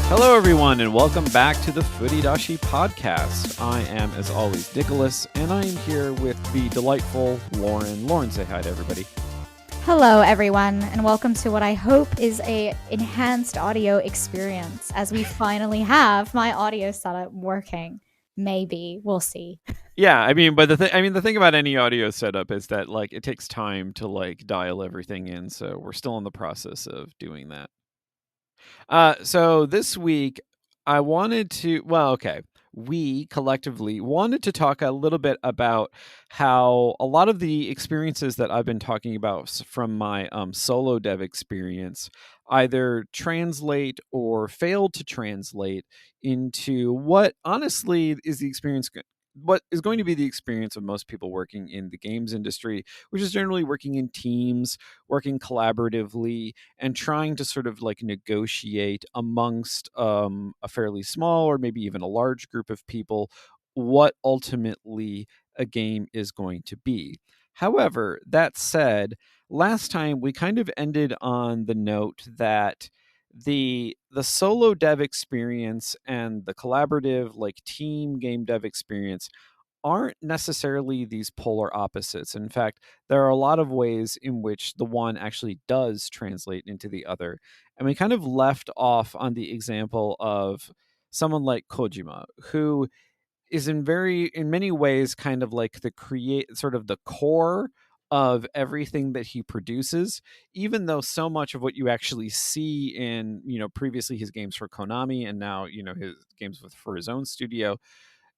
Hello, everyone, and welcome back to the Furidashi podcast. I am, as always, Nicholas, and I am here with the delightful Lauren. Lauren, say hi to everybody. Hello, everyone, and welcome to what I hope is a enhanced audio experience, as we finally have my audio setup working. Maybe we'll see. Yeah, I mean, but the thing about any audio setup is that it takes time to dial everything in. So we're still in the process of doing that. So this week, we collectively wanted to talk a little bit about how a lot of the experiences that I've been talking about from my solo dev experience either translate or fail to translate into what honestly is what is going to be the experience of most people working in the games industry, which is generally working in teams, working collaboratively, and trying to sort of negotiate amongst a fairly small or maybe even a large group of people what ultimately a game is going to be. However, that said, last time we kind of ended on the note that the solo dev experience and the collaborative team game dev experience aren't necessarily these polar opposites. In fact, there are a lot of ways in which the one actually does translate into the other. And we kind of left off on the example of someone like Kojima, who is in many ways kind of like the core of everything that he produces, even though so much of what you actually see in, previously his games for Konami and now, his games for his own studio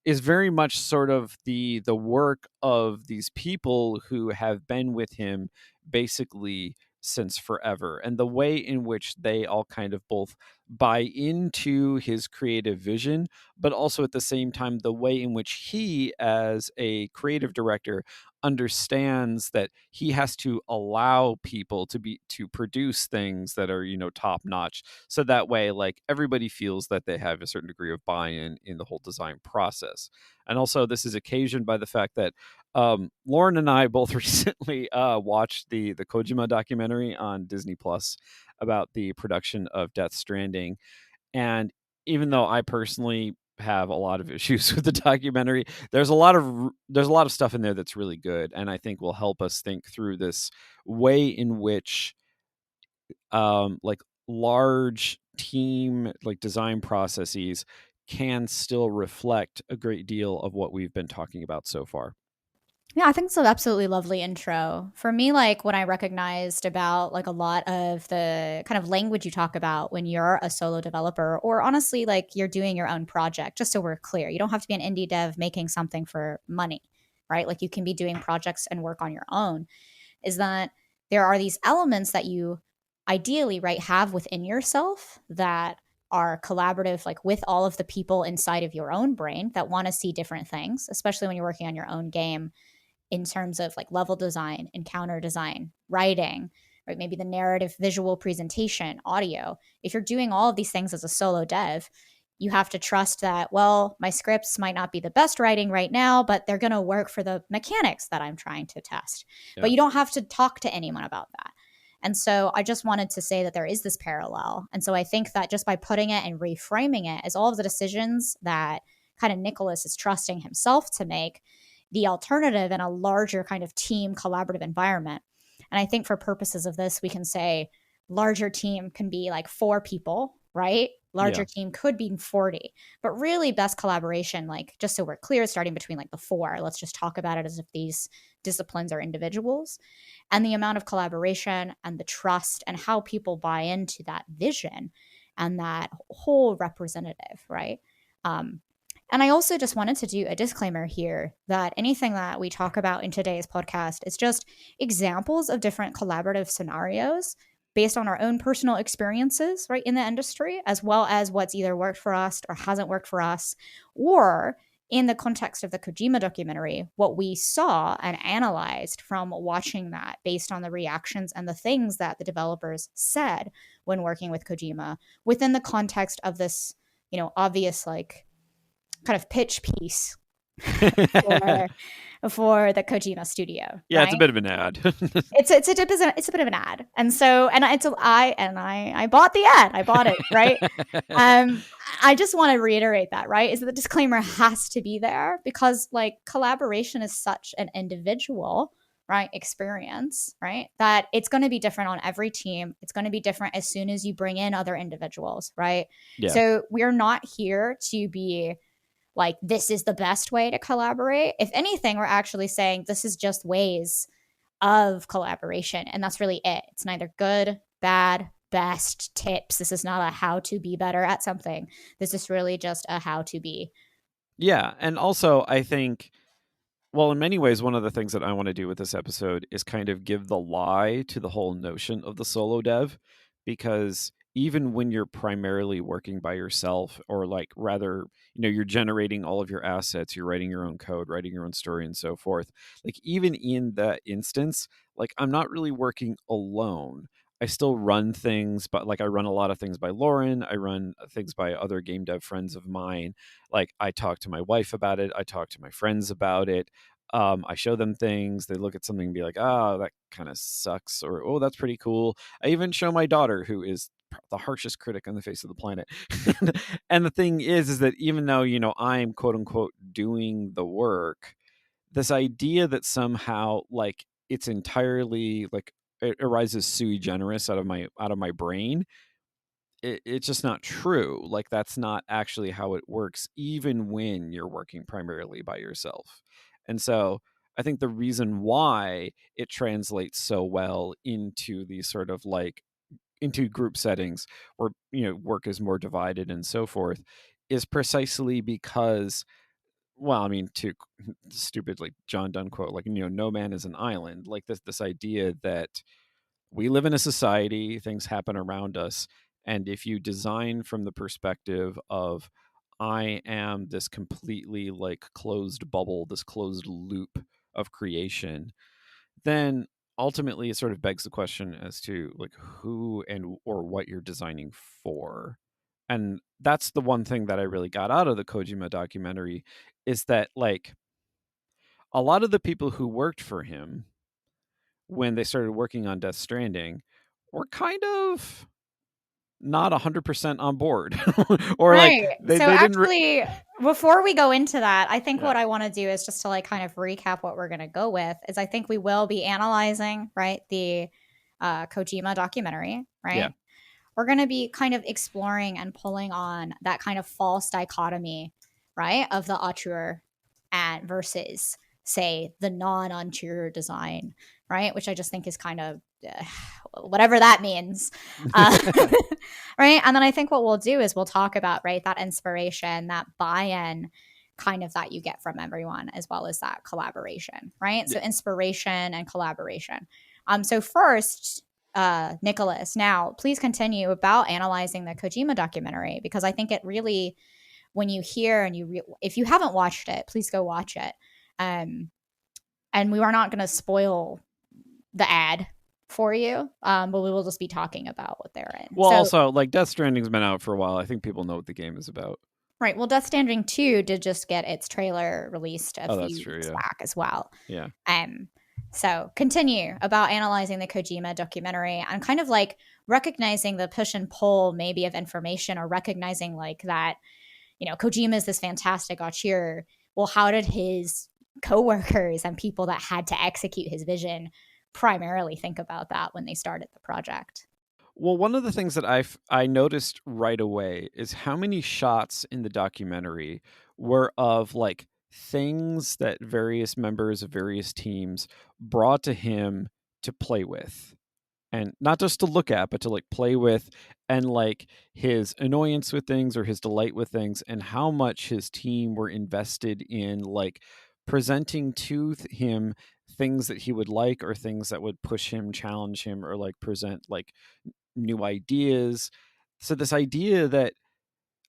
is very much sort of the work of these people who have been with him basically since forever, and the way in which they all kind of both buy into his creative vision, but also at the same time the way in which he, as a creative director, understands that he has to allow people to produce things that are top notch, so that way everybody feels that they have a certain degree of buy-in in the whole design process. And also this is occasioned by the fact that Lauren and I both recently watched the Kojima documentary on Disney Plus about the production of Death Stranding. And even though I personally have a lot of issues with the documentary, there's a lot of stuff in there that's really good, and I think will help us think through this way in which large team design processes can still reflect a great deal of what we've been talking about so far. Yeah, I think it's an absolutely lovely intro. For me, when I recognized about a lot of the kind of language you talk about when you're a solo developer, or honestly, you're doing your own project, just so we're clear, you don't have to be an indie dev making something for money, right? You can be doing projects and work on your own, is that there are these elements that you ideally, right, have within yourself that are collaborative, with all of the people inside of your own brain that want to see different things, especially when you're working on your own game, in terms of level design, encounter design, writing, right? Maybe the narrative, visual presentation, audio. If you're doing all of these things as a solo dev, you have to trust that, well, my scripts might not be the best writing right now, but they're going to work for the mechanics that I'm trying to test. Yeah. But you don't have to talk to anyone about that. And so I just wanted to say that there is this parallel. And so I think that just by putting it and reframing it as all of the decisions that kind of Nicholas is trusting himself to make, the alternative in a larger kind of team collaborative environment. And I think for purposes of this, we can say larger team can be 4 people, right? Larger team could be 40, but really best collaboration, just so we're clear, starting between the 4. Let's just talk about it as if these disciplines are individuals, and the amount of collaboration and the trust and how people buy into that vision and that whole representative, right? Um, and I also just wanted to do a disclaimer here that anything that we talk about in today's podcast is just examples of different collaborative scenarios based on our own personal experiences, right, in the industry, as well as what's either worked for us or hasn't worked for us, or in the context of the Kojima documentary, what we saw and analyzed from watching that based on the reactions and the things that the developers said when working with Kojima within the context of this, obvious like kind of pitch piece for for the Kojima studio, Yeah, it's a right? bit of an ad. It's a bit of an ad, and so I bought the ad, I bought it, right? Um, I just want to reiterate that, right? Is that the disclaimer has to be there because like collaboration is such an individual, right, experience, right? That it's going to be different on every team. It's going to be different as soon as you bring in other individuals, right? Yeah. So we're not here to be like this is the best way to collaborate. If anything, we're actually saying this is just ways of collaboration. And that's really it. It's neither good, bad, best tips. This is not a how to be better at something. This is really just a how to be. Yeah, and also I think, well, in many ways, one of the things that I want to do with this episode is kind of give the lie to the whole notion of the solo dev, because even when you're primarily working by yourself, or like rather, you're generating all of your assets, you're writing your own code, writing your own story, and so forth. Like, even in that instance, like, I'm not really working alone. I still run things, but like I run a lot of things by Lauren. I run things by other game dev friends of mine. Like, I talk to my wife about it. I talk to my friends about it. I show them things. They look at something and be like, "Oh, that kind of sucks," or "Oh, that's pretty cool." I even show my daughter, who is the harshest critic on the face of the planet. And the thing is that even though I'm quote unquote doing the work, this idea that somehow like it's entirely like it arises sui generis out of my brain, it's just not true. Like, that's not actually how it works, even when you're working primarily by yourself. And so I think the reason why it translates so well into these sort of like into group settings where work is more divided and so forth is precisely because, well, I mean, to stupidly John Donne quote, like, no man is an island. Like, this idea that we live in a society, things happen around us, and if you design from the perspective of I am this completely like closed bubble, this closed loop of creation, then ultimately it sort of begs the question as to like who and or what you're designing for. And that's the one thing that I really got out of the Kojima documentary, is that like a lot of the people who worked for him when they started working on Death Stranding were kind of not 100% on board. Or like Right. they So they didn't actually, before we go into that, I think yeah. what I want to do is just to like kind of recap what we're going to go with is I think we will be analyzing, right, the Kojima documentary, Yeah. right? We're going to be kind of exploring and pulling on that kind of false dichotomy, right, of the auteur and versus, say, the non-auteur design, right, which I just think is kind of whatever that means, uh, right. And then I think what we'll do is we'll talk about right that inspiration, that buy-in, kind of that you get from everyone, as well as that collaboration, right? Yeah. So inspiration and collaboration. So first, Nicholas, now please continue about analyzing the Kojima documentary, because I think it really, when you hear and if you haven't watched it, please go watch it. And we are not going to spoil the ad for you, but we will just be talking about what they're in. Well, So, also like Death Stranding's been out for a while. I think people know what the game is about. right. Well, Death Stranding 2 did just get its trailer released a Oh, that's few true. weeks Yeah. back as well. Yeah. Um, so continue about analyzing the Kojima documentary and kind of like recognizing the push and pull maybe of information, or recognizing like that, Kojima is this fantastic auteur. Well, how did his coworkers and people that had to execute his vision primarily think about that when they started the project? Well, one of the things that I noticed right away is how many shots in the documentary were of like things that various members of various teams brought to him to play with. and not just to look at, but to like play with, and like his annoyance with things or his delight with things, and how much his team were invested in like presenting to him things that he would like, or things that would push him, challenge him, or like present like new ideas. So this idea that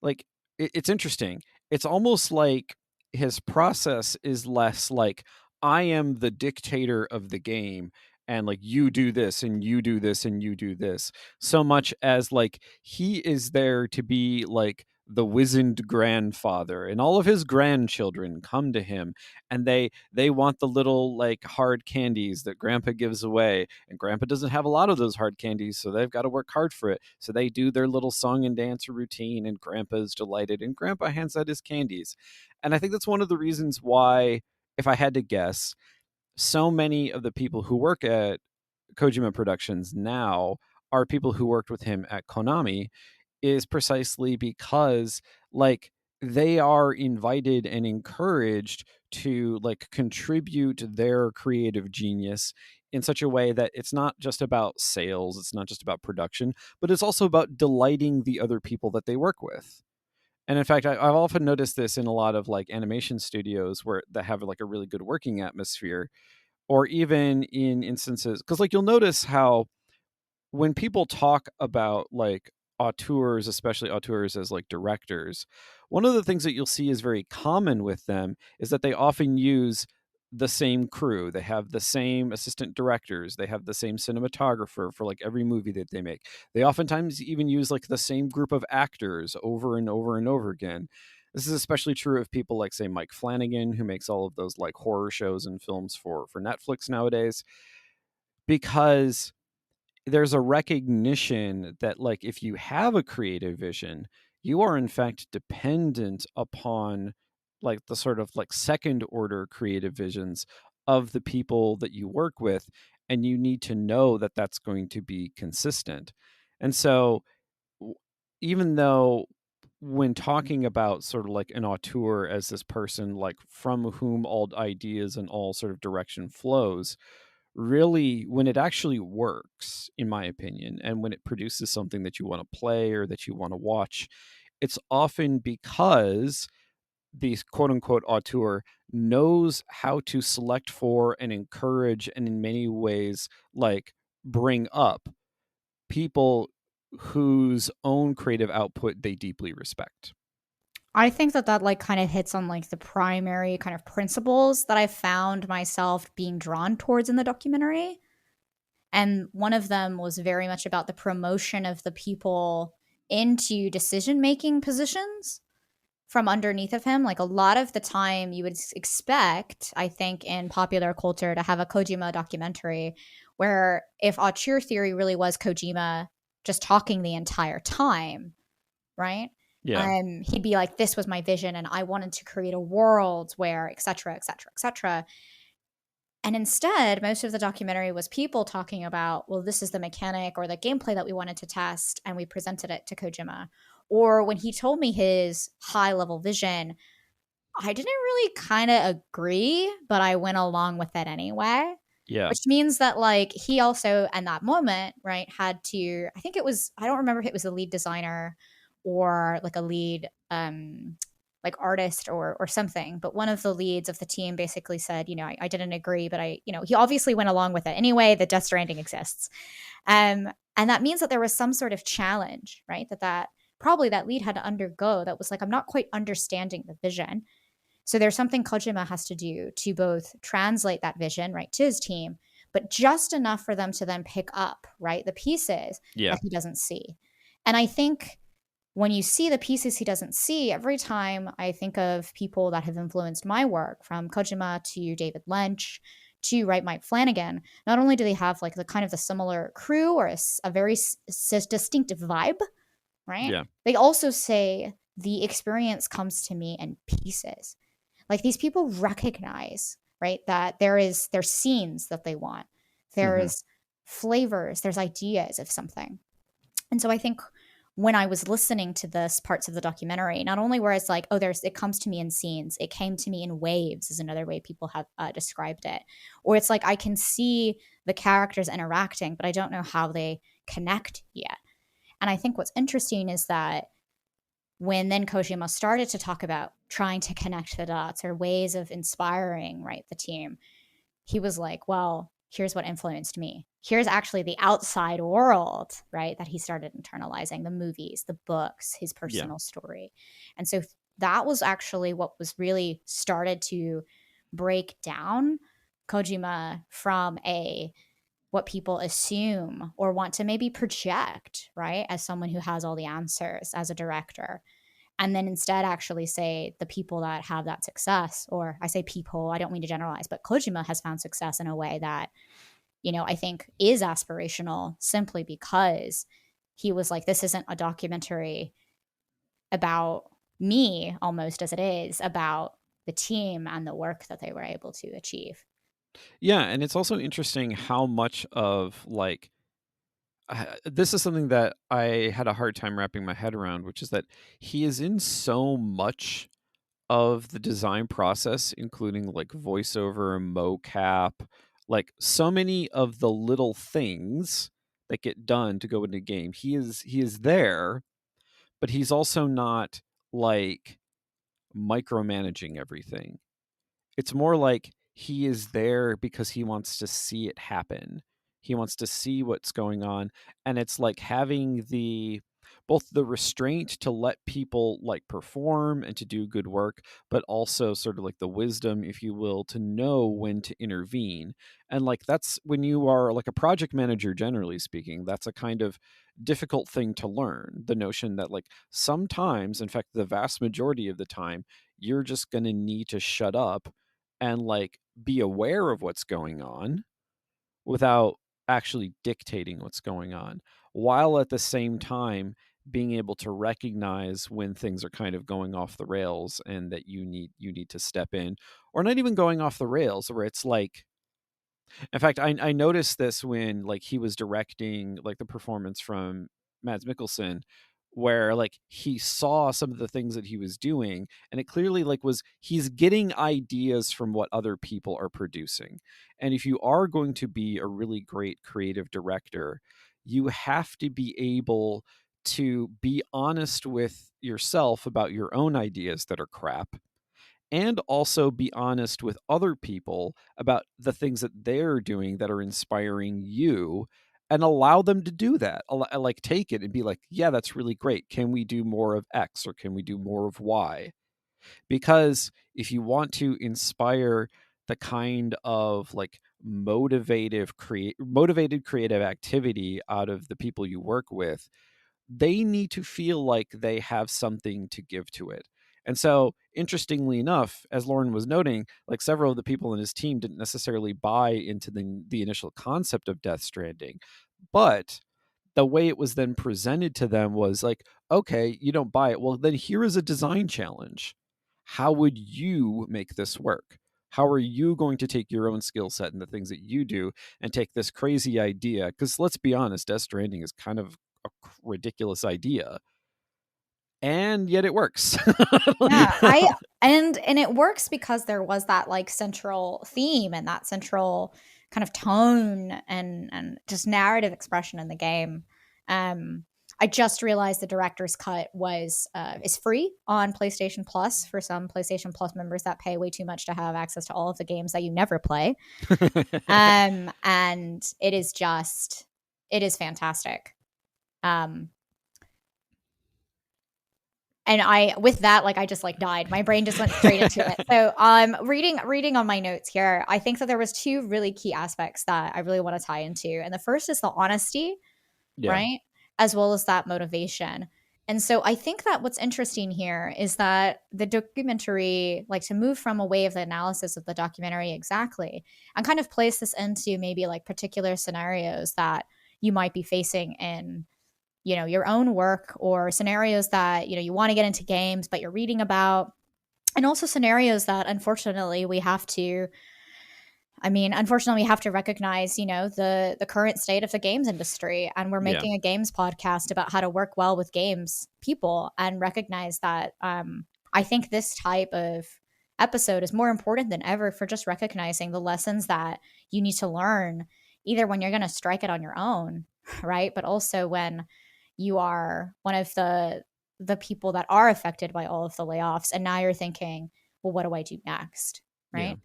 like it's interesting. It's almost like his process is less like, I am the dictator of the game, and like you do this and you do this and you do this, so much as like he is there to be like the wizened grandfather, and all of his grandchildren come to him, and they want the little like hard candies that grandpa gives away, and grandpa doesn't have a lot of those hard candies, so they've got to work hard for it. So they do their little song and dance routine, and grandpa's delighted, and grandpa hands out his candies. And I think that's one of the reasons why, if I had to guess, so many of the people who work at Kojima Productions now are people who worked with him at Konami, is precisely because like they are invited and encouraged to like contribute their creative genius in such a way that it's not just about sales, it's not just about production, but it's also about delighting the other people that they work with. And in fact, I've often noticed this in a lot of like animation studios where that have like a really good working atmosphere, or even in instances, because like you'll notice how when people talk about like auteurs, especially auteurs as like directors, one of the things that you'll see is very common with them is that they often use the same crew. They have the same assistant directors. They have the same cinematographer for like every movie that they make. They oftentimes even use like the same group of actors over and over and over again. This is especially true of people like, say, Mike Flanagan, who makes all of those like horror shows and films for Netflix nowadays, because there's a recognition that like if you have a creative vision, you are in fact dependent upon like the sort of like second order creative visions of the people that you work with, and you need to know that that's going to be consistent. And so even though when talking about sort of like an auteur as this person like from whom all ideas and all sort of direction flows, really when it actually works, in my opinion, and when it produces something that you want to play or that you want to watch, it's often because the quote unquote auteur knows how to select for and encourage, and in many ways like bring up people whose own creative output they deeply respect. I think that that like kind of hits on like the primary kind of principles that I found myself being drawn towards in the documentary. And one of them was very much about the promotion of the people into decision making positions from underneath of him. Like a lot of the time, you would expect, I think, in popular culture to have a Kojima documentary where if auteur theory really was Kojima just talking the entire time, right? Yeah. He'd be like, "This was my vision, and I wanted to create a world where, etc., etc., etc." And instead, most of the documentary was people talking about, well, this is the mechanic or the gameplay that we wanted to test, and we presented it to Kojima. Or when he told me his high level vision, I didn't really kind of agree, but I went along with it anyway. Yeah. Which means that, like, he also, in that moment, right, had to, I think it was, I don't remember if it was the lead designer or like a lead like artist or something, but one of the leads of the team basically said, I didn't agree, but he obviously went along with it anyway. The Death Stranding exists, and that means that there was some sort of challenge, right? That probably that lead had to undergo. That was like, I'm not quite understanding the vision. So there's something Kojima has to do to both translate that vision, right, to his team, but just enough for them to then pick up, right, the pieces Yeah. that he doesn't see. And I think when you see the pieces he doesn't see, every time I think of people that have influenced my work, from Kojima to David Lynch to right Mike Flanagan, not only do they have like the kind of the similar crew or a very distinctive vibe, right? Yeah. They also say the experience comes to me in pieces. Like these people recognize, right, that there's scenes that they want. Hmm. There's flavors, there's ideas of something. And so I think when I was listening to this parts of the documentary, not only where it's like, oh, it comes to me in scenes, it came to me in waves, is another way people have described it. Or it's like I can see the characters interacting, but I don't know how they connect yet. And I think what's interesting is that when then Kojima started to talk about trying to connect the dots or ways of inspiring, right, the team, he was like, well, here's what influenced me. Here's actually the outside world, right, that he started internalizing, the movies, the books, his Yeah. personal story. And so that was actually what was really started to break down Kojima from a what people assume or want to maybe project, right, as someone who has all the answers as a director, and then instead actually say the people that have that success, or I say people, I don't mean to generalize, but Kojima has found success in a way that, I think is aspirational simply because he was like, this isn't a documentary about me almost as it is about the team and the work that they were able to achieve. Yeah, and it's also interesting how much of like this is something that I had a hard time wrapping my head around, which is that he is in so much of the design process, including like voiceover, mocap, like so many of the little things that get done to go into a game. He is there, but he's also not like micromanaging everything. It's more like he is there because he wants to see it happen. He wants to see what's going on, and it's like having the both the restraint to let people like perform and to do good work, but also sort of like the wisdom, if you will, to know when to intervene. And like that's when you are like a project manager, generally speaking, that's a kind of difficult thing to learn. The notion that like sometimes, in fact, the vast majority of the time, you're just going to need to shut up and like be aware of what's going on without actually dictating what's going on, while at the same time being able to recognize when things are kind of going off the rails and that you need to step in, or not even going off the rails, where it's like, in fact, I noticed this when like he was directing like the performance from Mads Mikkelsen, where like he saw some of the things that he was doing, and it clearly like was he's getting ideas from what other people are producing. And if you are going to be a really great creative director, you have to be able to be honest with yourself about your own ideas that are crap, and also be honest with other people about the things that they're doing that are inspiring you, and allow them to do that. Like take it and be like, yeah, that's really great. Can we do more of X, or can we do more of Y? Because if you want to inspire the kind of like motivated creative activity out of the people you work with, they need to feel like they have something to give to it. And so, interestingly enough, as Lauren was noting, like several of the people in his team didn't necessarily buy into the initial concept of Death Stranding, but the way it was then presented to them was like, okay, you don't buy it. Well, then here is a design challenge. How would you make this work? How are you going to take your own skill set and the things that you do and take this crazy idea? Because let's be honest, Death Stranding is kind of a ridiculous idea, and yet it works. Yeah, I and it works because there was that like central theme and that central kind of tone and just narrative expression in the game. Um, I just realized the director's cut is free on PlayStation Plus for some PlayStation Plus members that pay way too much to have access to all of the games that you never play. And it is fantastic. Um, and I with that, like, I just like died, my brain just went straight into it. So reading on my notes here, I think that there was two really key aspects that I really want to tie into, and the first is the honesty, Yeah. right, as well as that motivation. And so I think that what's interesting here is that the documentary, like, to move from a way of the analysis of the documentary exactly and kind of place this into maybe like particular scenarios that you might be facing in your own work, or scenarios that you want to get into games but you're reading about, and also scenarios that unfortunately we have to I mean, unfortunately, we have to recognize, the current state of the games industry, and we're Yeah. making a games podcast about how to work well with games people, and recognize that. I think this type of episode is more important than ever for just recognizing the lessons that you need to learn, either when you're going to strike it on your own, right? But also when you are one of the people that are affected by all of the layoffs, and now you're thinking, well, what do I do next, Yeah. right?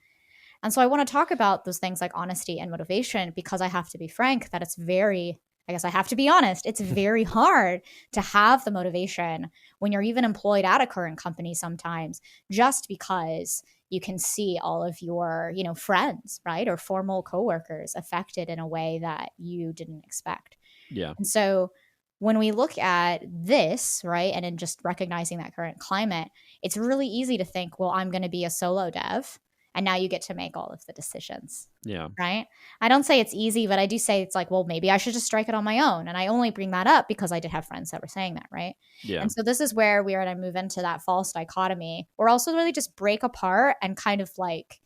And so I want to talk about those things like honesty and motivation, because I have to be frank that it's very, I guess I have to be honest, it's very hard to have the motivation when you're even employed at a current company sometimes, just because you can see all of your, friends, right? Or formal coworkers affected in a way that you didn't expect. Yeah. And so when we look at this, right, and in just recognizing that current climate, it's really easy to think, well, I'm going to be a solo dev. And now you get to make all of the decisions, Yeah. right? I don't say it's easy, but I do say it's like, well, maybe I should just strike it on my own. And I only bring that up because I did have friends that were saying that, right? Yeah. And so this is where we are going to move into that false dichotomy, or also really just break apart and kind of like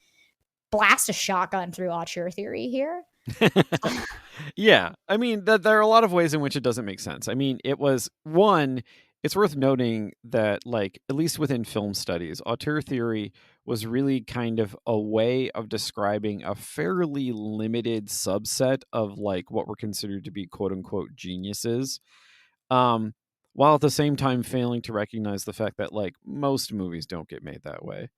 blast a shotgun through auteur theory here. Yeah. I mean, there are a lot of ways in which it doesn't make sense. I mean, it was one, it's worth noting that, like, at least within film studies, auteur theory was really kind of a way of describing a fairly limited subset of, like, what were considered to be quote unquote geniuses. Um, while at the same time failing to recognize the fact that, like, most movies don't get made that way,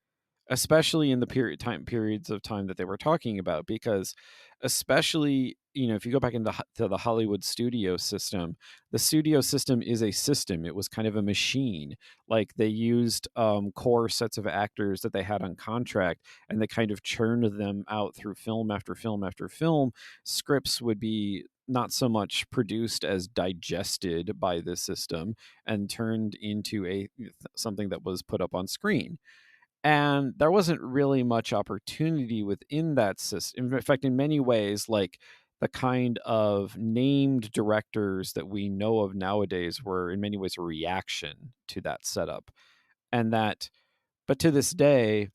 especially in the periods of time that they were talking about, because especially, if you go back to the Hollywood studio system, the studio system is a system. It was kind of a machine. Like, they used core sets of actors that they had on contract, and they kind of churned them out through film after film after film. Scripts would be not so much produced as digested by the system and turned into something that was put up on screen, and there wasn't really much opportunity within that system. In fact, in many ways, like, the kind of named directors that we know of nowadays were in many ways a reaction to that setup. And that, but to this day,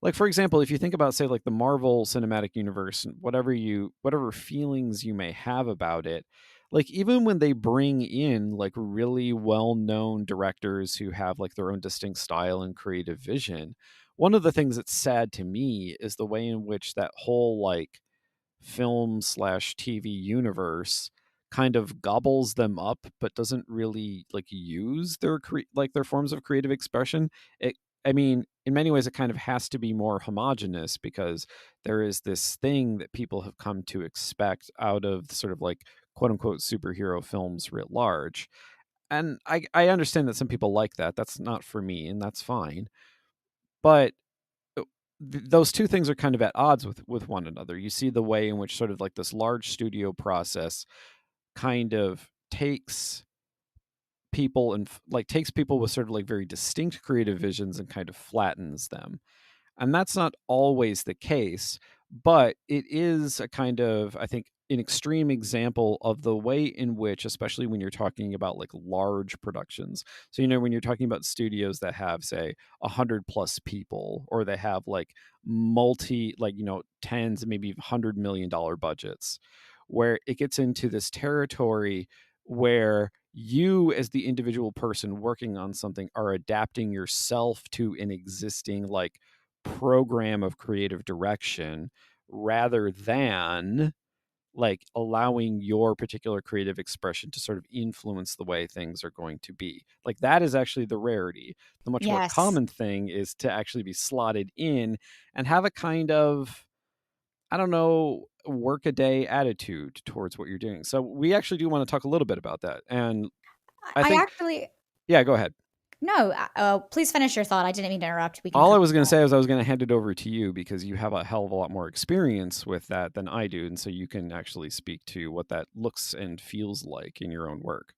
like, for example, if you think about, say, like, the Marvel Cinematic Universe, and whatever feelings you may have about it, like, even when they bring in, like, really well-known directors who have, like, their own distinct style and creative vision, one of the things that's sad to me is the way in which that whole, like, film/TV universe kind of gobbles them up, but doesn't really, like, use their forms of creative expression. It I mean, in many ways, it kind of has to be more homogenous, because there is this thing that people have come to expect out of sort of, like, quote unquote superhero films writ large. And I understand that some people like that. That's not for me, and that's fine. But those two things are kind of at odds with one another. You see the way in which sort of, like, this large studio process kind of takes people with sort of, like, very distinct creative visions and kind of flattens them. And that's not always the case, but it is a kind of, I think, an extreme example of the way in which, especially when you're talking about, like, large productions. So, when you're talking about studios that have, say, 100 plus people, or they have, like, tens, maybe $100 million budgets, where it gets into this territory where you, as the individual person working on something, are adapting yourself to an existing, like, program of creative direction, rather than, like, allowing your particular creative expression to sort of influence the way things are going to be. Like, that is actually the rarity. The much more Yes. common thing is to actually be slotted in and have a kind of, I don't know, work a day attitude towards what you're doing. So we actually do want to talk a little bit about that. And I I think, actually, yeah, go ahead. no, please finish your thought. I didn't mean to interrupt. We can All I come. was going to say was I was going to hand it over to you, because you have a hell of a lot more experience with that than I do. And so you can actually speak to what that looks and feels like in your own work.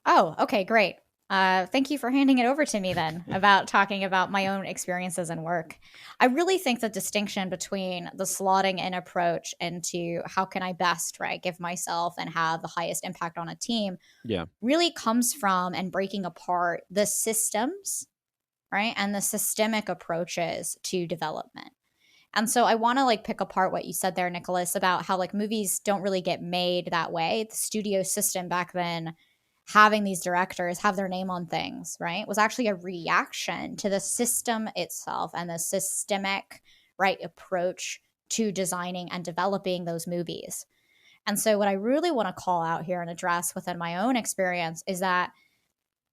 Oh, okay, great. Thank you for handing it over to me then about talking about my own experiences and work. I really think the distinction between the slotting in approach into how can I best, right, give myself and have the highest impact on a team Yeah. really comes from and breaking apart the systems, right, and the systemic approaches to development. And so I want to like pick apart what you said there, Nicholas, about how like movies don't really get made that way. The studio system back then, having these directors have their name on things, right, was actually a reaction to the system itself and the systemic, right, approach to designing and developing those movies. And so what I really want to call out here and address within my own experience is that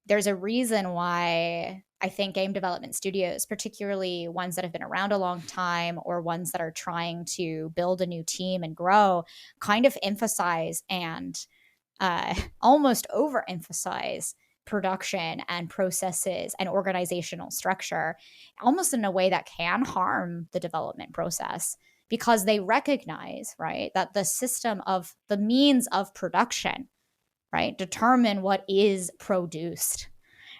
there's a reason why I think game development studios, particularly ones that have been around a long time or ones that are trying to build a new team and grow, kind of emphasize and almost overemphasize production and processes and organizational structure, almost in a way that can harm the development process because they recognize, right, that the system of the means of production, right, determine what is produced.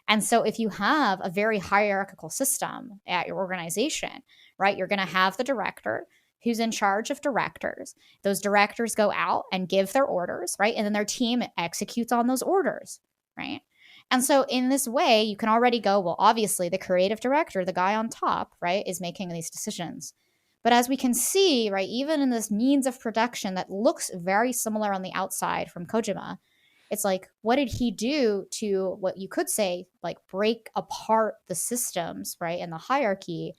And so if you have a very hierarchical system at your organization, right, you're going to have the director who's in charge of directors. Those directors go out and give their orders, right? And then their team executes on those orders, right? And so in this way, you can already go, well, obviously the creative director, the guy on top, right, is making these decisions. But as we can see, right, even in this means of production that looks very similar on the outside from Kojima, it's like, what did he do to what you could say, like break apart the systems, right, and the hierarchy?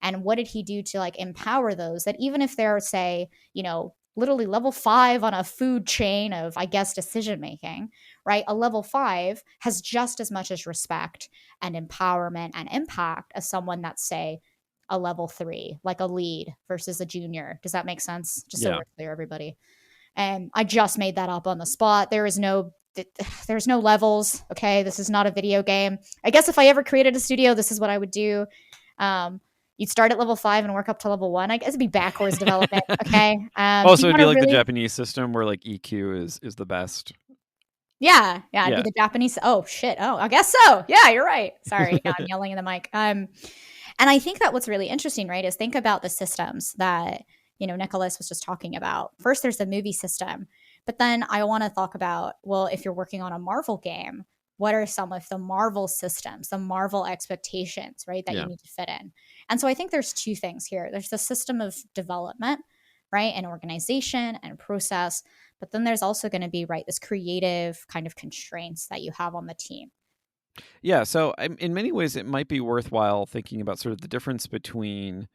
And what did he do to like empower those that even if they're, say, literally level 5 on a food chain of, I guess, decision making, right? A level 5 has just as much as respect and empowerment and impact as someone that's, say, a level 3, like a lead versus a junior. Does that make sense? Just so Yeah. we're clear, everybody. And I just made that up on the spot. There's no levels. Okay. This is not a video game. I guess if I ever created a studio, this is what I would do. You'd start at level 5 and work up to level 1. I guess it'd be backwards development. Okay. Oh, Do so you it'd want be to like the really? Japanese system where like EQ is the best. Yeah. It'd be Yeah. the Japanese. Oh shit. Oh, I guess so. Yeah, you're right. Sorry. Yeah, I'm yelling in the mic. And I think that what's really interesting, right, is think about the systems that, Nicholas was just talking about. First, there's the movie system. But then I want to talk about, well, if you're working on a Marvel game, what are some of the Marvel systems, the Marvel expectations, right, that you Yeah. need to fit in? And so I think there's two things here. There's the system of development, right, and organization and process. But then there's also going to be, right, this creative kind of constraints that you have on the team. Yeah, so in many ways, it might be worthwhile thinking about sort of the difference between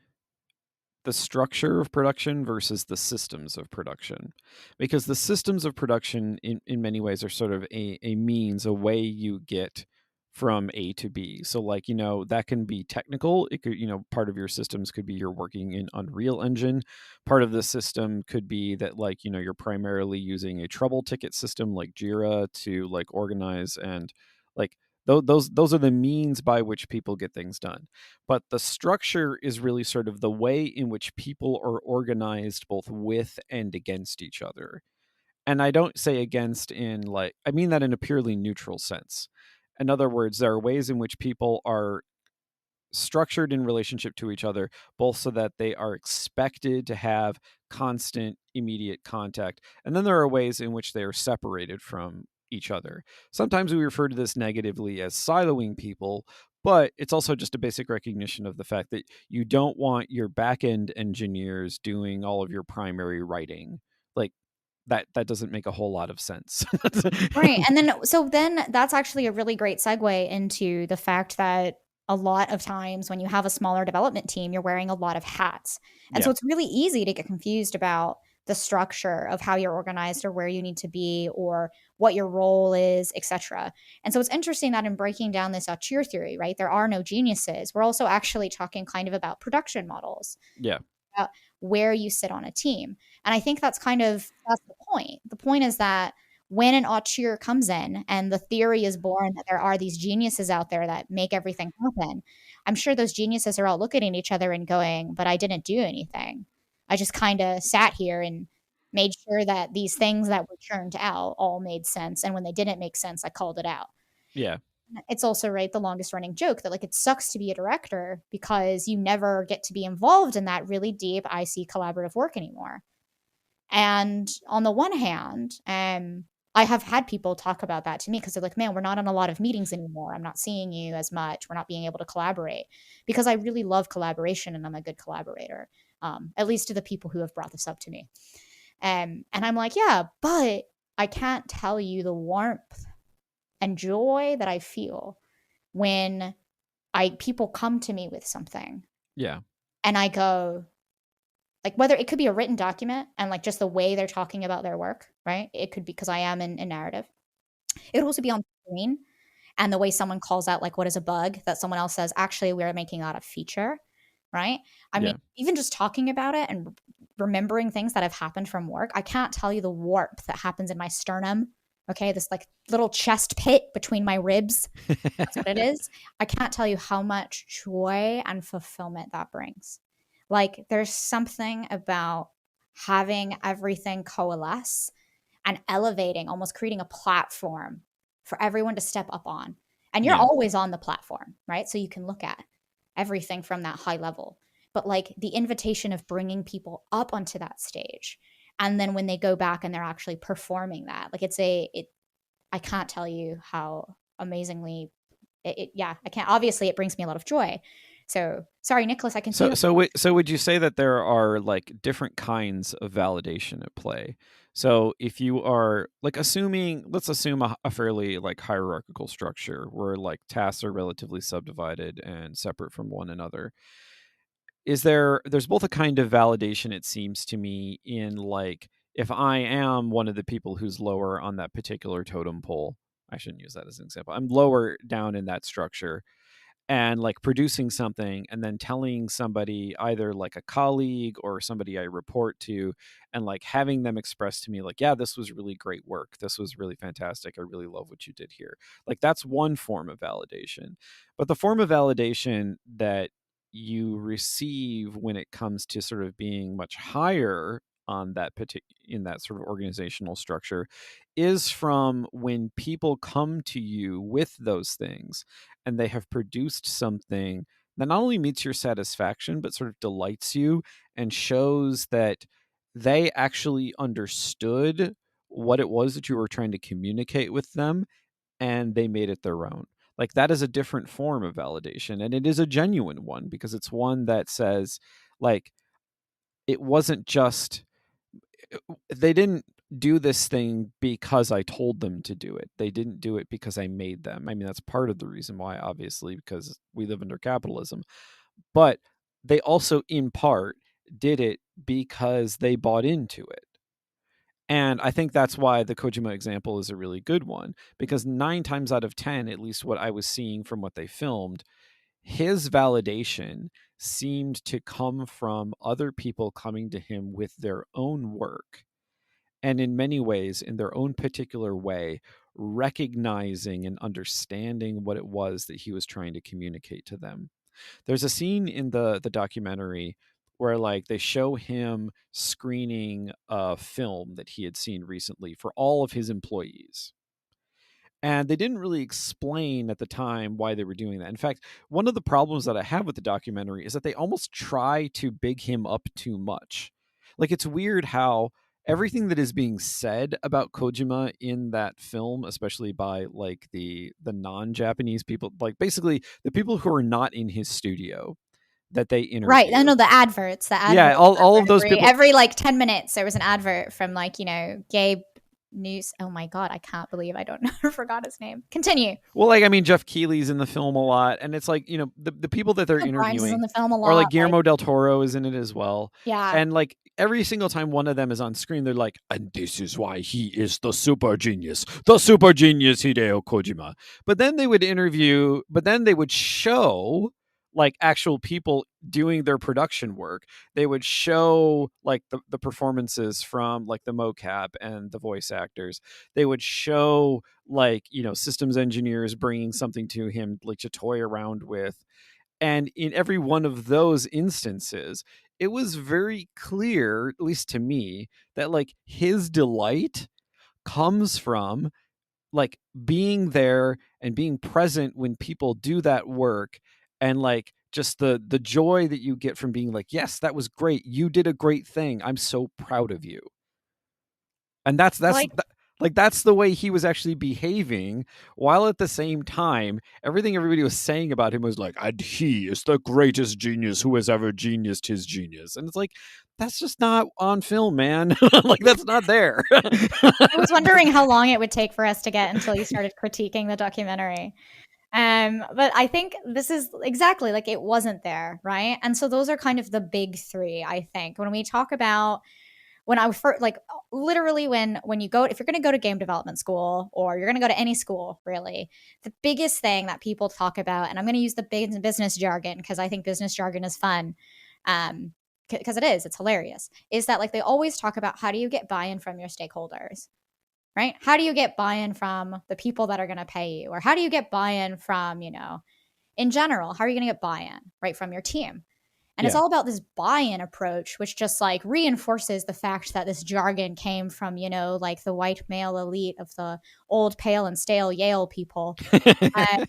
the structure of production versus the systems of production. Because the systems of production, in many ways, are sort of a means, a way you get from A to B. So, like, that can be technical. It could, part of your systems could be you're working in Unreal Engine. Part of the system could be that, like, you're primarily using a trouble ticket system like Jira to, like, organize and, like, those are the means by which people get things done. But the structure is really sort of the way in which people are organized both with and against each other. And I don't say against in, like, I mean that in a purely neutral sense. In other words, there are ways in which people are structured in relationship to each other, both so that they are expected to have constant, immediate contact. And then there are ways in which they are separated from each other. Sometimes we refer to this negatively as siloing people, but it's also just a basic recognition of the fact that you don't want your back end engineers doing all of your primary writing. Like, that doesn't make a whole lot of sense. Right. And then that's actually a really great segue into the fact that a lot of times when you have a smaller development team, you're wearing a lot of hats. And Yeah. so it's really easy to get confused about the structure of how you're organized or where you need to be or what your role is, etc. And so it's interesting that in breaking down this auteur theory, right, there are no geniuses. We're also actually talking kind of about production models, Yeah. about where you sit on a team. And I think that's the point. The point is that when an auteur comes in and the theory is born that there are these geniuses out there that make everything happen, I'm sure those geniuses are all looking at each other and going, but I didn't do anything. I just kind of sat here and made sure that these things that were churned out all made sense. And when they didn't make sense, I called it out. Yeah. It's also, right, the longest running joke that like it sucks to be a director because you never get to be involved in that really deep IC collaborative work anymore. And on the one hand, I have had people talk about that to me because they're like, man, we're not in a lot of meetings anymore. I'm not seeing you as much. We're not being able to collaborate because I really love collaboration and I'm a good collaborator. at least to the people who have brought this up to me. And I'm like, yeah, but I can't tell you the warmth and joy that I feel when I people come to me with something Yeah. and I go, like, whether it could be a written document and like just the way they're talking about their work, right? It could be because I am in narrative. It would also be on screen and the way someone calls out like what is a bug that someone else says, actually we're making that a feature, right? I mean, Yeah. even just talking about it and remembering things that have happened from work, I can't tell you the warmth that happens in my sternum. Okay, this like little chest pit between my ribs. That's what it is. I can't tell you how much joy and fulfillment that brings. Like, there's something about having everything coalesce and elevating, almost creating a platform for everyone to step up on. And you're Yeah. always on the platform, right? So you can look at everything from that high level. But like the invitation of bringing people up onto that stage. And then when they go back and they're actually performing that, like I can't tell you how amazingly yeah, I can't. Obviously, it brings me a lot of joy. So sorry, Nicholas, I can see So you. so would you say that there are like different kinds of validation at play? So if you are like assuming, let's assume a fairly like hierarchical structure where like tasks are relatively subdivided and separate from one another. There's both a kind of validation, it seems to me, in like if I am one of the people who's lower on that particular totem pole, I shouldn't use that as an example. I'm lower down in that structure and like producing something and then telling somebody, either like a colleague or somebody I report to, and like having them express to me like, yeah, this was really great work, this was really fantastic, I really love what you did here. Like that's one form of validation. But the form of validation that you receive when it comes to sort of being much higher on that in that sort of organizational structure is from when people come to you with those things and they have produced something that not only meets your satisfaction, but sort of delights you and shows that they actually understood what it was that you were trying to communicate with them and they made it their own. Like that is a different form of validation. And it is a genuine one because it's one that says, like, it wasn't just they didn't do this thing because I told them to do it. They didn't do it because I made them. I mean, that's part of the reason why, obviously, because we live under capitalism. But they also, in part, did it because they bought into it. And I think that's why the Kojima example is a really good one, because 9 times out of 10, at least what I was seeing from what they filmed, his validation seemed to come from other people coming to him with their own work and in many ways, in their own particular way, recognizing and understanding what it was that he was trying to communicate to them. There's a scene in the documentary where like they show him screening a film that he had seen recently for all of his employees. And they didn't really explain at the time why they were doing that. In fact, one of the problems that I have with the documentary is that they almost try to big him up too much. Like it's weird how everything that is being said about Kojima in that film, especially by like the non-Japanese people, like basically the people who are not in his studio that they Right. I interview. know the adverts, Yeah, all of those people. every like 10 minutes there was an advert from like, Gabe News. Oh my God. I can't believe I don't know. I forgot his name. Continue. Well, like I mean, Jeff Keighley's in the film a lot, and it's like the people that they're Grimes is in interviewing, the film a or like lot. Like, Guillermo del Toro is in it as well, yeah. and like every single time one of them is on screen, they're like, "And this is why he is the super genius Hideo Kojima." But then they would show like actual people doing their production work. They would show like the performances from like the mocap and the voice actors. They would show like systems engineers bringing something to him like to toy around with, and in every one of those instances it was very clear, at least to me, that like his delight comes from like being there and being present when people do that work, and like just the joy that you get from being like, yes, that was great, you did a great thing, I'm so proud of you. And that's Well, I, Like that's the way he was actually behaving, while at the same time, everything everybody was saying about him was like, and he is the greatest genius who has ever geniused his genius. And it's like, that's just not on film, man. Like that's not there. I was wondering how long it would take for us to get until you started critiquing the documentary. But I think this is exactly like it wasn't there, right? And so those are kind of the big three, I think. When we talk about when I first like literally when you go if you're going to go to game development school or you're going to go to any school really, the biggest thing that people talk about, and I'm going to use the big business jargon because I think business jargon is fun, because it's hilarious, is that like they always talk about how do you get buy-in from your stakeholders, right? How do you get buy-in from the people that are going to pay you, or how do you get buy-in from in general, how are you going to get buy-in right from your team? And it's Yeah. all about this buy-in approach, which just like reinforces the fact that this jargon came from, like the white male elite of the old, pale, and stale Yale people, uh,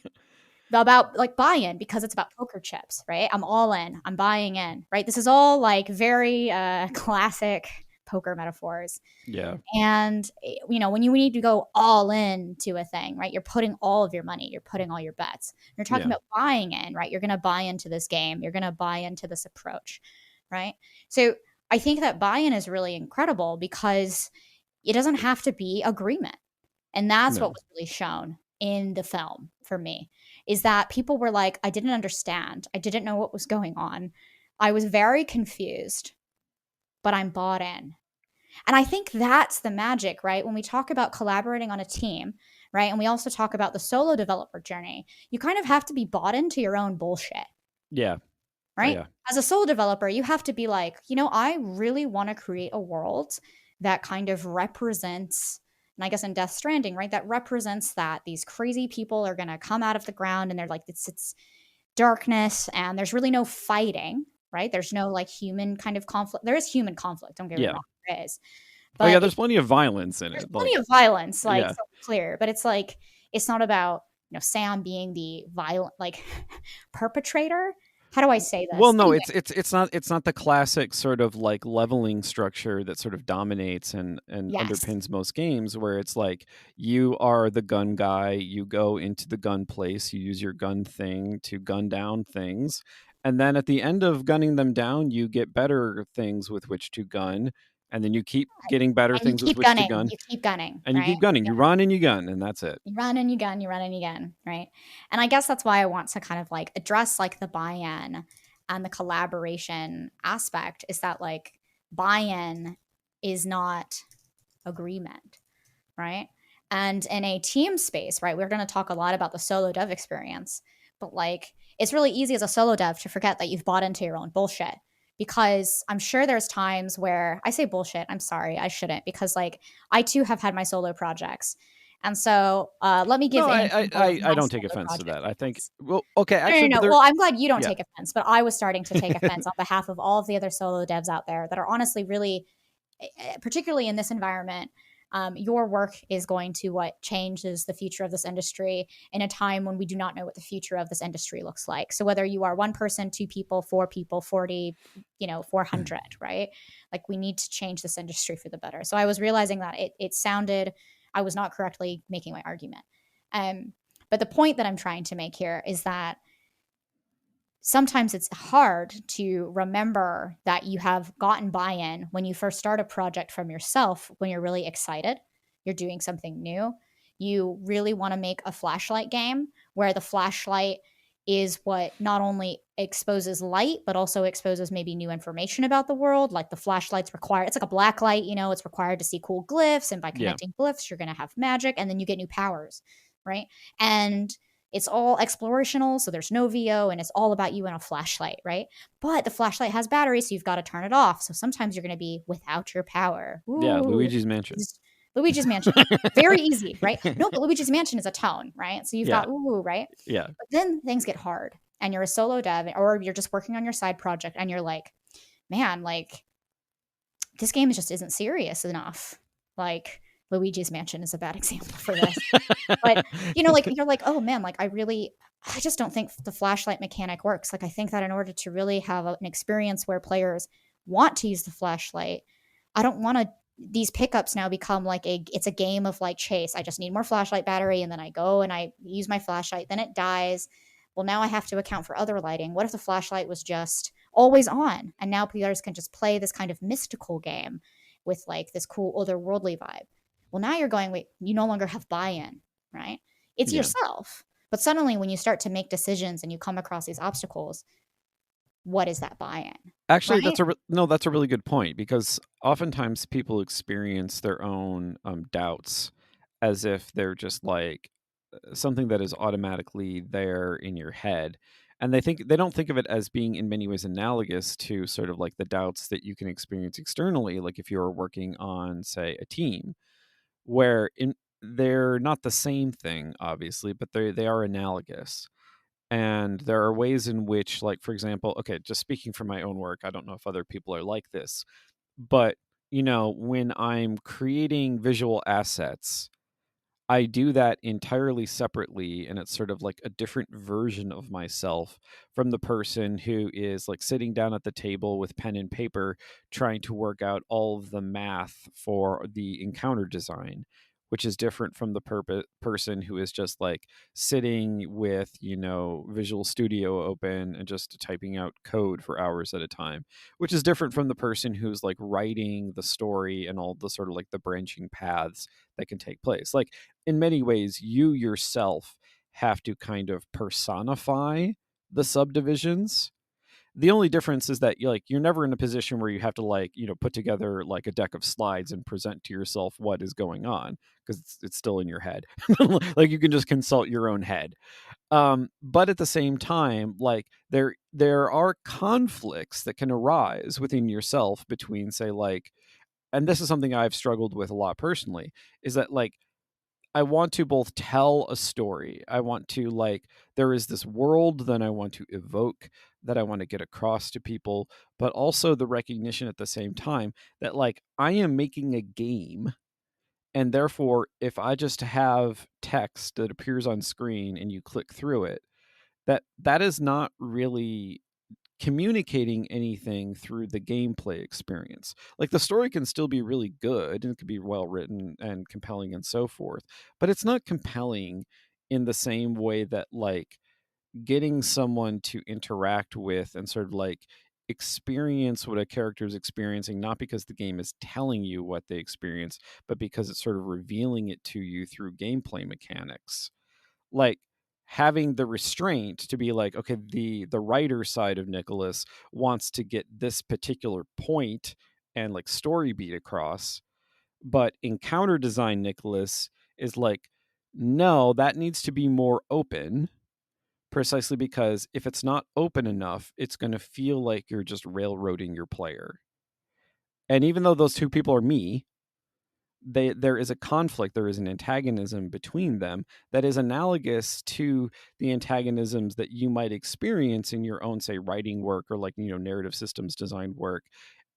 about like buy-in because it's about poker chips, right? I'm all in. I'm buying in, right? This is all like very classic poker metaphors. Yeah. And when you need to go all in to a thing, right? You're putting all of your money, you're putting all your bets. You're talking Yeah. about buying in, right? You're going to buy into this game, you're going to buy into this approach, right? So I think that buy-in is really incredible because it doesn't have to be agreement. And that's what No. was really shown in the film for me, is that people were like, I didn't understand. I didn't know what was going on. I was very confused, but I'm bought in. And I think that's the magic, right? When we talk about collaborating on a team, right? And we also talk about the solo developer journey, you kind of have to be bought into your own bullshit, Yeah. Oh, right? yeah. As a solo developer, you have to be like, I really want to create a world that kind of represents, and I guess in Death Stranding, right? That represents that these crazy people are going to come out of the ground and they're like, it's darkness and there's really no fighting, right? There's no like human kind of conflict. There is human conflict, don't get me Yeah. wrong, there is. Oh yeah, But there's plenty of violence in there's it. plenty Like, of violence, like yeah. so clear, but it's like it's not about Sam being the violent like perpetrator. How do I say Well, this? no, Anyway, it's not the classic sort of like leveling structure that sort of dominates and yes, underpins most games, where it's like you are the gun guy, you go into the gun place, you use your gun thing to gun down things, and then at the end of gunning them down, you get better things with which to gun, and then you keep getting better and things with which to gun, you keep gunning, and you right? keep gunning. You run and you gun, and that's it. You run and you gun, you run and you gun, right? And I guess that's why I want to kind of like address like the buy-in and the collaboration aspect is that like buy-in is not agreement, right? And in a team space, right, we're going to talk a lot about the solo dev experience, but like it's really easy as a solo dev to forget that you've bought into your own bullshit because I'm sure there's times where I say bullshit. I'm sorry, I shouldn't because like I too have had my solo projects. And so let me No, give an example of I my don't take solo offense to project that. I think success. well, okay, No, no, actually, but no. there, Well, I'm glad you don't yeah. take offense, but I was starting to take offense on behalf of all of the other solo devs out there that are honestly really, particularly in this environment, your work is going to what changes the future of this industry in a time when we do not know what the future of this industry looks like. So whether you are one person, two people, four people, 40, 400, right? Like we need to change this industry for the better. So I was realizing that it sounded, I was not correctly making my argument. Um, but the point that I'm trying to make here is that sometimes it's hard to remember that you have gotten buy in when you first start a project from yourself, when you're really excited, you're doing something new. You really want to make a flashlight game where the flashlight is what not only exposes light, but also exposes maybe new information about the world. Like the flashlight's required, it's like a black light, it's required to see cool glyphs. And by Yeah. connecting glyphs, you're going to have magic and then you get new powers, right? And it's all explorational, so there's no VO, and it's all about you and a flashlight, right? But the flashlight has batteries, so you've got to turn it off. So sometimes you're going to be without your power. Yeah, Ooh, Luigi's Mansion. Luigi's Mansion. Very easy, right? No, but Luigi's Mansion is a tone, right? So you've Yeah. got ooh, right? Yeah. But then things get hard, and you're a solo dev, or you're just working on your side project, and you're like, man, like this game just isn't serious enough. Like Luigi's Mansion is a bad example for this. But like you're like, oh man, like I just don't think the flashlight mechanic works. Like I think that in order to really have an experience where players want to use the flashlight, I don't want to these pickups now become like it's a game of like chase. I just need more flashlight battery, and then I go and I use my flashlight, then it dies. Well, now I have to account for other lighting. What if the flashlight was just always on, and now players can just play this kind of mystical game with like this cool otherworldly vibe? Well, now you're going, wait, you no longer have buy-in, right? It's Yeah. yourself. But suddenly when you start to make decisions and you come across these obstacles, what is that buy-in? Actually, Right? no, that's a really good point, because oftentimes people experience their own doubts as if they're just like something that is automatically there in your head, and they don't think of it as being in many ways analogous to sort of like the doubts that you can experience externally, like if you're working on, say, a team, where in they're not the same thing, obviously, but they are analogous. And there are ways in which, like, for example, okay, just speaking from my own work, I don't know if other people are like this, but when I'm creating visual assets, I do that entirely separately, and it's sort of like a different version of myself from the person who is like sitting down at the table with pen and paper trying to work out all of the math for the encounter design, which is different from the person who is just like sitting with, Visual Studio open and just typing out code for hours at a time, which is different from the person who's like writing the story and all the sort of like the branching paths that can take place. Like, in many ways, you yourself have to kind of personify the subdivisions. The only difference is that you're never in a position where you have to put together like a deck of slides and present to yourself what is going on, because it's still in your head. Like, you can just consult your own head. But at the same time, like, there are conflicts that can arise within yourself between, say, like, and this is something I've struggled with a lot personally, is that, like, I want to both tell a story. I want to, like, there is this world that I want to evoke, that I want to get across to people, but also the recognition at the same time that, like, I am making a game, and therefore if I just have text that appears on screen and you click through it, that is not really communicating anything through the gameplay experience. Like, the story can still be really good and it could be well written and compelling and so forth, but it's not compelling in the same way that, like, getting someone to interact with and sort of like experience what a character is experiencing, not because the game is telling you what they experience, but because it's sort of revealing it to you through gameplay mechanics. Like, having the restraint to be like, okay, the writer side of Nicholas wants to get this particular point and like story beat across, but encounter design Nicholas is like, no, that needs to be more open, precisely because if it's not open enough, it's going to feel like you're just railroading your player. And even though those two people are me, there is a conflict, there is an antagonism between them that is analogous to the antagonisms that you might experience in your own, say, writing work, or like, narrative systems design work,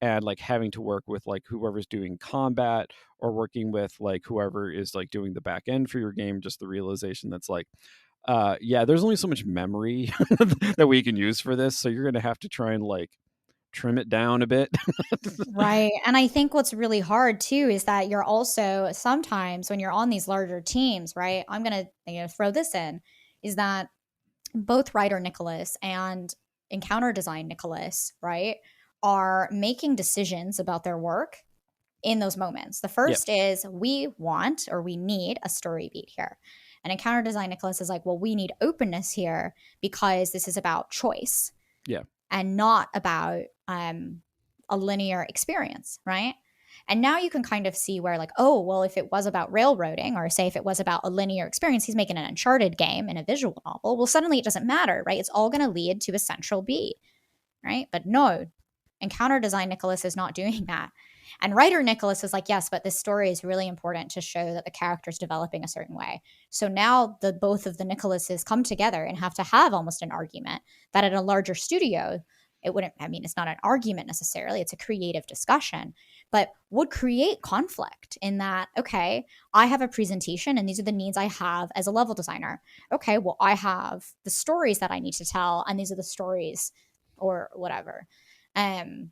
and like having to work with like whoever's doing combat, or working with like whoever is like doing the back end for your game. Just the realization that's like, yeah, there's only so much memory that we can use for this, so you're going to have to try and like trim it down a bit. Right. And I think what's really hard too is that you're also sometimes when you're on these larger teams, right? I'm going to throw this in, is that both writer Nicholas and encounter design Nicholas, right, are making decisions about their work in those moments. The Yeah, first is we want or we need a story beat here. And encounter design Nicholas is like, well, we need openness here because this is about choice yeah, and not about a linear experience, right? And now you can kind of see where, like, oh, well, if it was about railroading, or say if it was about a linear experience, he's making an Uncharted game in a visual novel. Well, suddenly it doesn't matter, right? It's all going to lead to a central beat, right? But no, encounter design Nicholas is not doing that. And writer Nicholas is like, yes, but this story is really important to show that the character is developing a certain way. So now the both of the Nicholases come together and have to have almost an argument that at a larger studio, it wouldn't, I mean, it's not an argument necessarily, it's a creative discussion, but would create conflict in that, okay, I have a presentation and these are the needs I have as a level designer. Okay, well, I have the stories that I need to tell, and these are the stories or whatever. Um,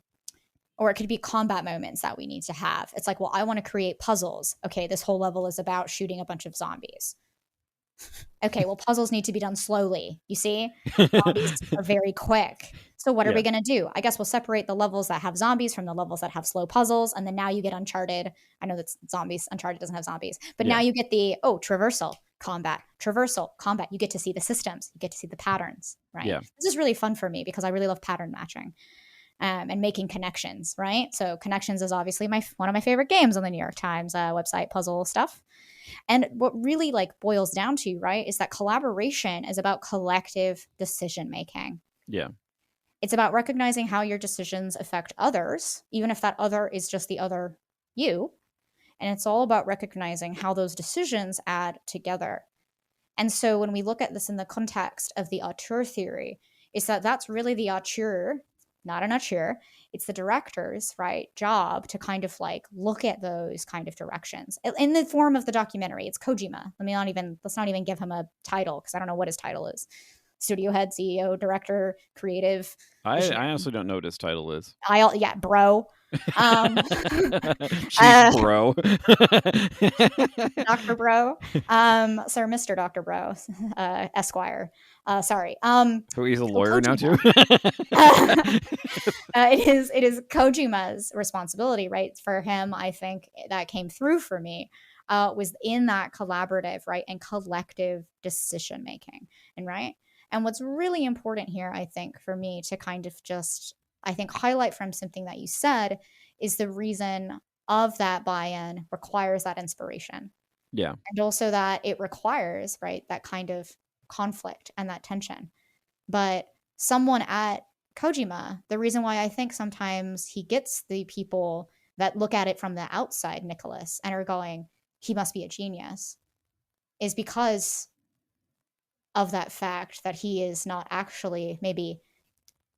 Or it could be combat moments that we need to have. It's like, well, I want to create puzzles. Okay, this whole level is about shooting a bunch of zombies. Okay, well, puzzles need to be done slowly. You see, zombies are very quick. So what are we Yeah. going to do? I guess we'll separate the levels that have zombies from the levels that have slow puzzles, and then now you get Uncharted. I know that's zombies. Uncharted doesn't have zombies, but now Yeah. you get the traversal combat, traversal combat. You get to see the systems, you get to see the patterns. Right. Yeah. This is really fun for me because I really love pattern matching. And making connections, right? So connections is obviously one of my favorite games on the New York Times website, puzzle stuff. And what really like boils down to, right, is that collaboration is about collective decision making. Yeah. It's about recognizing how your decisions affect others, even if that other is just the other you. And it's all about recognizing how those decisions add together. And so when we look at this in the context of the auteur theory, is that that's really the auteur, not an auteur, it's the director's right job to kind of like look at those kind of directions in the form of the documentary. It's Kojima. Let's not even give him a title because I don't know what his title is. Studio head, CEO, director, creative, I visionary. honestly don't know what his title is. Yeah, bro. Um, Chief uh, bro. Dr. Bro, Sir Mr. Dr. Bro, Esquire. Sorry. Who, he's a So lawyer now too? Kojima. It is Kojima's responsibility, right? For him, I think that came through for me was in that collaborative, right, and collective decision making, and right. And what's really important here, I think, for me to kind of just, I think, highlight from something that you said is the reason of that buy-in requires that inspiration, Yeah. and also that it requires, right, that kind of conflict and that tension. But someone at Kojima, the reason why I think sometimes he gets the people that look at it from the outside, Nicholas, and are going, he must be a genius, is because of that fact that he is not actually maybe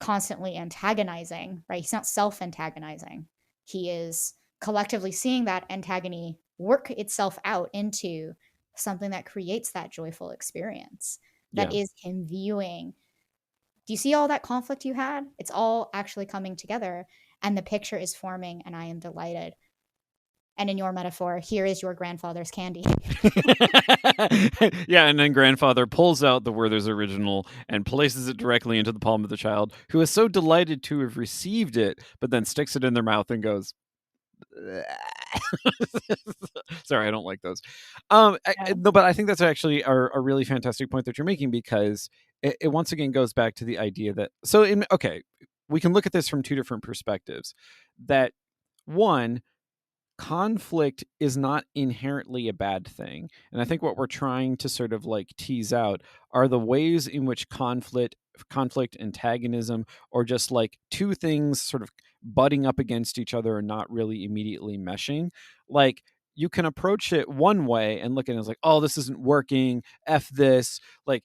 constantly antagonizing, right? He's not self antagonizing. He is collectively seeing that antagony work itself out into something that creates that joyful experience. That Yeah. is him viewing. Do you see all that conflict you had? It's all actually coming together and the picture is forming, and I am delighted. And in your metaphor, here is your grandfather's candy. Yeah, and then grandfather pulls out the Werther's original and places it directly into the palm of the child, who is so delighted to have received it, but then sticks it in their mouth and goes, sorry, I don't like those. Yeah. No, but I think that's actually a really fantastic point that you're making, because it once again goes back to the idea that, okay, we can look at this from two different perspectives. That one, conflict is not inherently a bad thing. And I think what we're trying to sort of like tease out are the ways in which conflict, antagonism, or just like two things sort of butting up against each other and not really immediately meshing. Like, you can approach it one way and look at it as like, oh, this isn't working, F this, like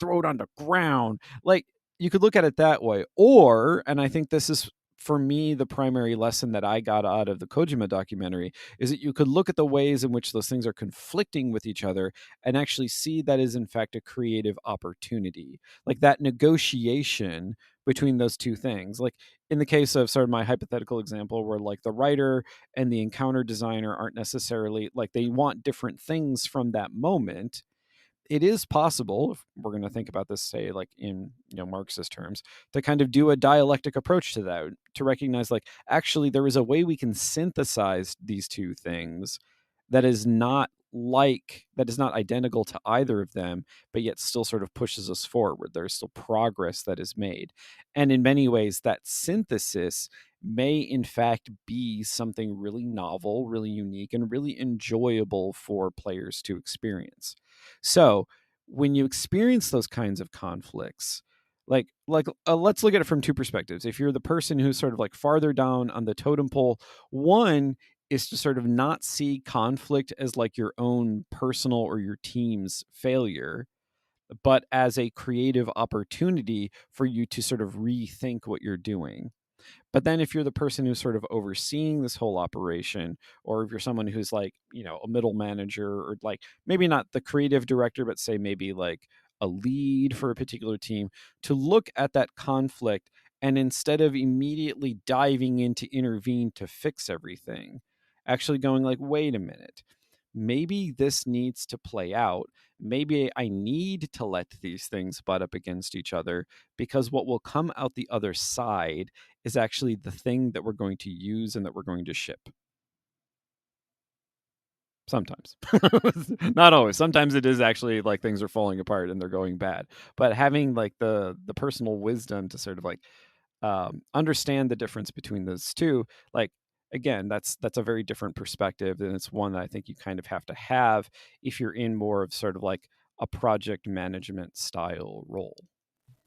throw it on the ground. Like, you could look at it that way. Or, and I think this is, for me, the primary lesson that I got out of the Kojima documentary, is that you could look at the ways in which those things are conflicting with each other and actually see that is in fact a creative opportunity. Like that negotiation between those two things. Like in the case of sort of my hypothetical example, where like the writer and the encounter designer aren't necessarily like, they want different things from that moment. It is possible, if we're going to think about this, say, like in, Marxist terms, to kind of do a dialectic approach to that, to recognize like, actually there is a way we can synthesize these two things that is not identical to either of them, but yet still sort of pushes us forward. There's still progress that is made, and in many ways that synthesis may in fact be something really novel, really unique, and really enjoyable for players to experience. So when you experience those kinds of conflicts, let's look at it from two perspectives. If you're the person who's sort of like farther down on the totem pole, one is to sort of not see conflict as like your own personal or your team's failure, but as a creative opportunity for you to sort of rethink what you're doing. But then if you're the person who's sort of overseeing this whole operation, or if you're someone who's like, a middle manager, or like maybe not the creative director, but say maybe like a lead for a particular team, to look at that conflict And instead of immediately diving in to intervene to fix everything, actually going like, wait a minute, maybe this needs to play out. Maybe I need to let these things butt up against each other, because what will come out the other side is actually the thing that we're going to use and that we're going to ship. Sometimes. Not always. Sometimes it is actually like things are falling apart and they're going bad. But having like the personal wisdom to sort of like understand the difference between those two, like, again, that's a very different perspective, and it's one that I think you kind of have if you're in more of sort of like a project management style role.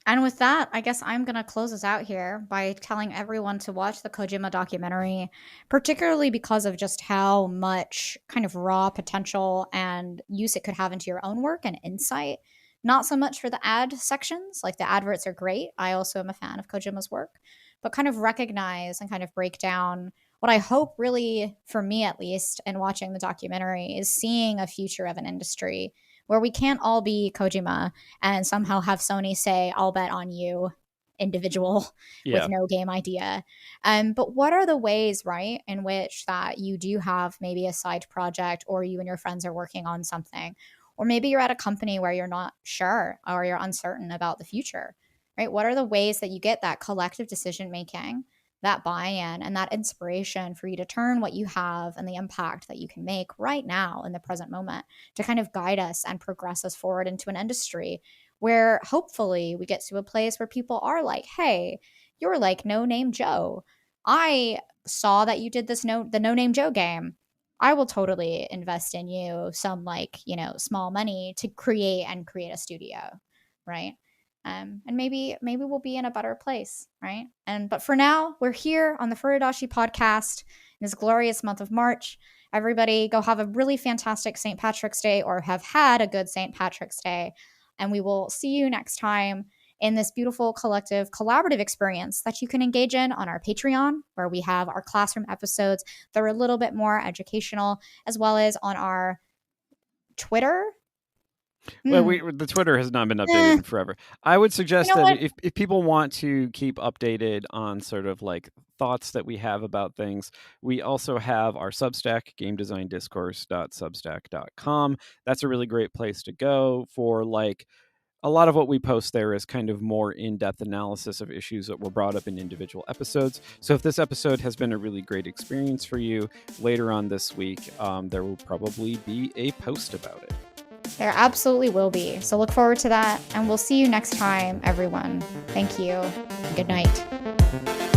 And with that, I guess I'm going to close us out here by telling everyone to watch the Kojima documentary, particularly because of just how much kind of raw potential and use it could have into your own work and insight. Not so much for the ad sections, like the adverts are great. I also am a fan of Kojima's work, but kind of recognize and kind of break down what I hope, really, for me at least, in watching the documentary, is seeing a future of an industry where we can't all be Kojima and somehow have Sony say, I'll bet on you, individual with Yeah. no game idea. But what are the ways, right, in which that you do have maybe a side project, or you and your friends are working on something, or maybe you're at a company where you're not sure or you're uncertain about the future, right? What are the ways that you get that collective decision making, that buy-in, and that inspiration for you to turn what you have and the impact that you can make right now in the present moment to kind of guide us and progress us forward into an industry where hopefully we get to a place where people are like, hey, you're like No Name Joe. I saw that you did the No Name Joe game. I will totally invest in you some, like, small money to create a studio, right? And maybe we'll be in a better place, right? But for now, we're here on the Furudashi podcast in this glorious month of March. Everybody go have a really fantastic St. Patrick's Day, or have had a good St. Patrick's Day. And we will see you next time in this beautiful collective collaborative experience that you can engage in on our Patreon, where we have our classroom episodes that are a little bit more educational, as well as on our Twitter. Well, the Twitter has not been updated Eh, in forever. I would you suggest know that what? if people want to keep updated on sort of like thoughts that we have about things, we also have our Substack, gamedesigndiscourse.substack.com. That's a really great place to go for like a lot of what we post there is kind of more in-depth analysis of issues that were brought up in individual episodes. So if this episode has been a really great experience for you, later on this week, there will probably be a post about it. There absolutely will be. So look forward to that. And we'll see you next time, everyone. Thank you. Good night.